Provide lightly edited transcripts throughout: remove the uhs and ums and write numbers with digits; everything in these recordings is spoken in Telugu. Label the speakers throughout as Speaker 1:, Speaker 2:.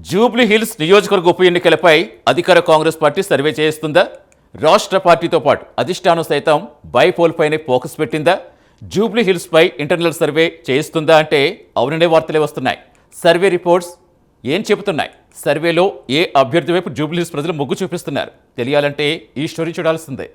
Speaker 1: జూబ్లీ హిల్స్ నియోజకవర్గ ఉప ఎన్నికలపై అధికార కాంగ్రెస్ పార్టీ సర్వే చేయిస్తుందా? రాష్ట్ర పార్టీతో పాటు అధిష్టానం సైతం బైపోల్ పైనే ఫోకస్ పెట్టిందా? జూబ్లీ హిల్స్ పై ఇంటర్నల్ సర్వే చేయిస్తుందా అంటే అవుననే వార్తలే వస్తున్నాయి. సర్వే రిపోర్ట్స్ ఏం చెబుతున్నాయి? సర్వేలో ఏ అభ్యర్థి వైపు జూబ్లీ హిల్స్ ప్రజలు మొగ్గు చూపిస్తున్నారు? తెలియాలంటే ఈ స్టోరీ చూడాల్సిందే.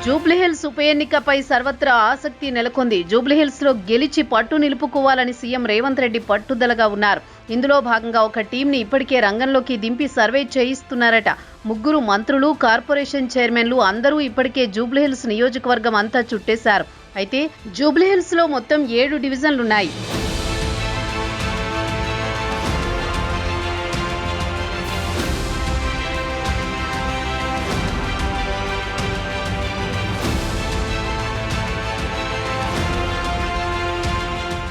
Speaker 2: జూబ్లీహిల్స్ ఉప ఎన్నికపై సర్వత్రా ఆసక్తి నెలకొంది. జూబ్లీహిల్స్ లో గెలిచి పట్టు నిలుపుకోవాలని సీఎం రేవంత్ రెడ్డి పట్టుదలగా ఉన్నారు. ఇందులో భాగంగా ఒక టీంని ఇప్పటికే రంగంలోకి దింపి సర్వే చేయిస్తున్నారట. 3 మంత్రులు, కార్పొరేషన్ చైర్మన్లు అందరూ ఇప్పటికే జూబ్లీహిల్స్ నియోజకవర్గం అంతా చుట్టేశారు. అయితే జూబ్లీహిల్స్ లో మొత్తం 7 డివిజన్లున్నాయి.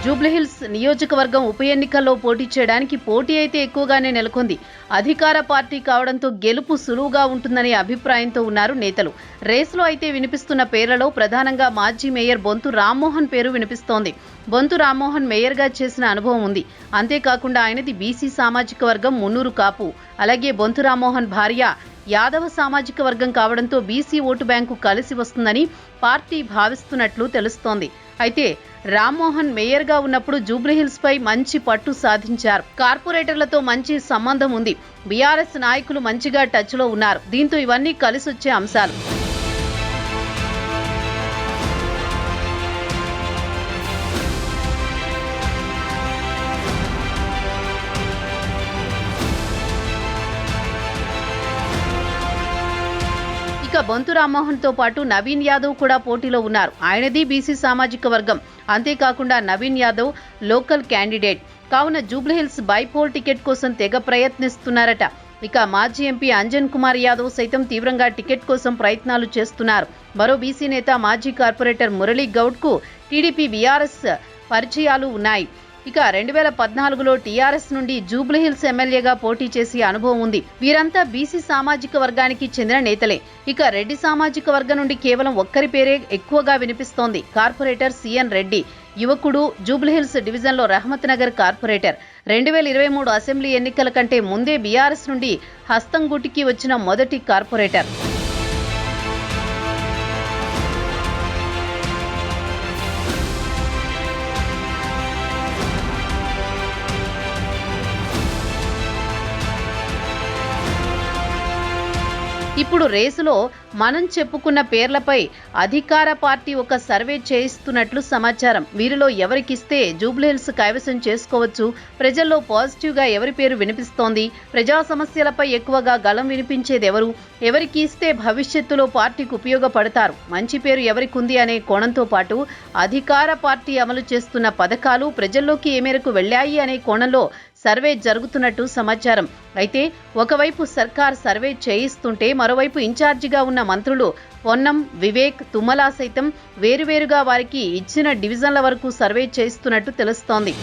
Speaker 2: జూబ్లీహిల్స్ నియోజకవర్గం ఉప ఎన్నికల్లో పోటీ చేయడానికి పోటీ అయితే ఎక్కువగానే నెలకొంది. అధికార పార్టీ కావడంతో గెలుపు సులువుగా ఉంటుందనే అభిప్రాయంతో ఉన్నారు నేతలు. రేసులో అయితే వినిపిస్తున్న పేర్లలో ప్రధానంగా మాజీ మేయర్ బొంతు రామ్మోహన్ పేరు వినిపిస్తోంది. బొంతు రామ్మోహన్ మేయర్గా చేసిన అనుభవం ఉంది. అంతేకాకుండా ఆయనది బీసీ సామాజిక వర్గం మున్నూరు కాపు. అలాగే బొంతు రామ్మోహన్ భార్య యాదవ సామాజిక వర్గం కావడంతో బీసీ ఓటు బ్యాంకు కలిసి వస్తుందని పార్టీ భావిస్తున్నట్లు తెలుస్తోంది. అయితే రామ్మోహన్ మేయర్గా ఉన్నప్పుడు జూబ్లీహిల్స్ పై మంచి పట్టు సాధించారు. కార్పొరేటర్లతో మంచి సంబంధం ఉంది. బీఆర్ఎస్ నాయకులు మంచిగా టచ్ లో ఉన్నారు. దీంతో ఇవన్నీ కలిసొచ్చే అంశాలు. ఇక బొంతు రామ్మోహన్ తో పాటు నవీన్ యాదవ్ కూడా పోటీలో ఉన్నారు. ఆయనది బీసీ సామాజిక వర్గం. అంతేకాకుండా నవీన్ యాదవ్ లోకల్ క్యాండిడేట్ కావున జూబ్లీహిల్స్ బైపోల్ టికెట్ కోసం తెగ ప్రయత్నిస్తున్నారట. ఇక మాజీ ఎంపీ అంజన్ కుమార్ యాదవ్ సైతం తీవ్రంగా టికెట్ కోసం ప్రయత్నాలు చేస్తున్నారు. మరో బీసీ నేత మాజీ కార్పొరేటర్ మురళీ గౌడ్ కు టీడీపీ బీఆర్ఎస్ పరిచయాలు ఉన్నాయి. ఇక 2014లో టీఆర్ఎస్ నుండి జూబ్లీహిల్స్ ఎమ్మెల్యేగా పోటీ చేసి అనుభవం ఉంది. వీరంతా బీసీ సామాజిక వర్గానికి చెందిన నేతలే. ఇక రెడ్డి సామాజిక వర్గం నుండి కేవలం ఒక్కరి పేరే ఎక్కువగా వినిపిస్తోంది. కార్పొరేటర్ సిఎన్ రెడ్డి యువకుడు, జూబ్లీహిల్స్ డివిజన్లో రహమత్ నగర్ కార్పొరేటర్. 2023 అసెంబ్లీ ఎన్నికల కంటే ముందే బీఆర్ఎస్ నుండి హస్తం గుటికి వచ్చిన మొదటి కార్పొరేటర్. ఇప్పుడు రేసులో మనం చెప్పుకున్న పేర్లపై అధికార పార్టీ ఒక సర్వే చేయిస్తున్నట్లు సమాచారం. వీరిలో ఎవరికిస్తే జూబ్లీహిల్స్ కైవసం చేసుకోవచ్చు, ప్రజల్లో పాజిటివ్గా ఎవరి పేరు వినిపిస్తోంది, ప్రజా సమస్యలపై ఎక్కువగా గళం వినిపించేది ఎవరు, ఎవరికి ఇస్తే భవిష్యత్తులో పార్టీకి ఉపయోగపడతారు, మంచి పేరు ఎవరికి ఉంది అనే కోణంతో పాటు అధికార పార్టీ అమలు చేస్తున్న పథకాలు ప్రజల్లోకి ఏ మేరకు వెళ్లాయి అనే కోణంలో సర్వే జరుగుతున్నట్టు సమాచారం. అయితే ఒకవైపు సర్కార్ సర్వే చేయిస్తుంటే మరోవైపు ఇన్ఛార్జిగా ఉన్న మంత్రులు పొన్నం, వివేక్, తుమ్మల సైతం వేరువేరుగా వారికి ఇచ్చిన డివిజన్ల వరకు సర్వే చేయిస్తున్నట్టు తెలుస్తోంది.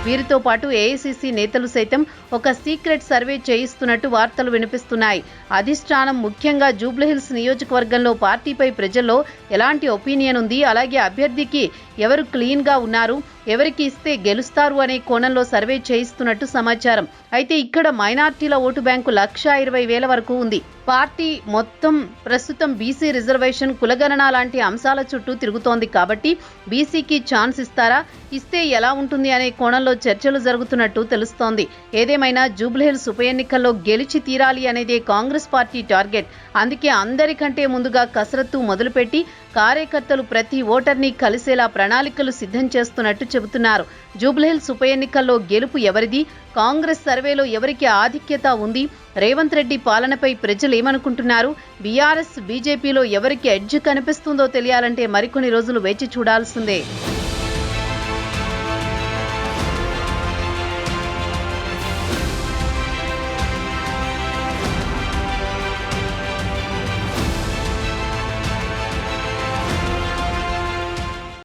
Speaker 2: వీరితో పాటు ఏఐసీసీ నేతలు సైతం ఒక సీక్రెట్ సర్వే చేయిస్తున్నట్టు వార్తలు వినిపిస్తున్నాయి. అధిష్టానం ముఖ్యంగా జూబ్లీహిల్స్ నియోజకవర్గంలో పార్టీపై ప్రజల్లో ఎలాంటి ఒపీనియన్ ఉంది, అలాగే అభ్యర్థికి ఎవరు క్లీన్ గా ఉన్నారు, ఎవరికి ఇస్తే గెలుస్తారు అనే కోణంలో సర్వే చేయిస్తున్నట్టు సమాచారం. అయితే ఇక్కడ మైనార్టీల ఓటు బ్యాంకు 1,20,000 వరకు ఉంది. పార్టీ మొత్తం ప్రస్తుతం బీసీ రిజర్వేషన్, కులగణన లాంటి అంశాల చుట్టూ తిరుగుతోంది. కాబట్టి బీసీకి ఛాన్స్ ఇస్తారా, ఇస్తే ఎలా ఉంటుంది అనే కోణంలో చర్చలు జరుగుతున్నట్టు తెలుస్తోంది. ఏదేమైనా జూబ్లీహిల్స్ ఉప ఎన్నికల్లో గెలిచి తీరాలి అనేదే కాంగ్రెస్ పార్టీ టార్గెట్. అందుకే అందరికంటే ముందుగా కసరత్తు మొదలుపెట్టి కార్యకర్తలు ప్రతి ఓటర్ని కలిసేలా ప్రణాళికలు సిద్ధం చేస్తున్నట్టు చెబుతున్నారు. జూబ్లీహిల్స్ ఉప ఎన్నికల్లో గెలుపు ఎవరిది, కాంగ్రెస్ సర్వేలో ఎవరికి ఆధిక్యత ఉంది, రేవంత్ రెడ్డి పాలనపై ప్రజలు ఏమనుకుంటున్నారు, బీఆర్ఎస్ బీజేపీలో ఎవరికి ఎడ్జ్ కనిపిస్తుందో తెలియాలంటే మరికొన్ని రోజులు వేచి చూడాల్సిందే.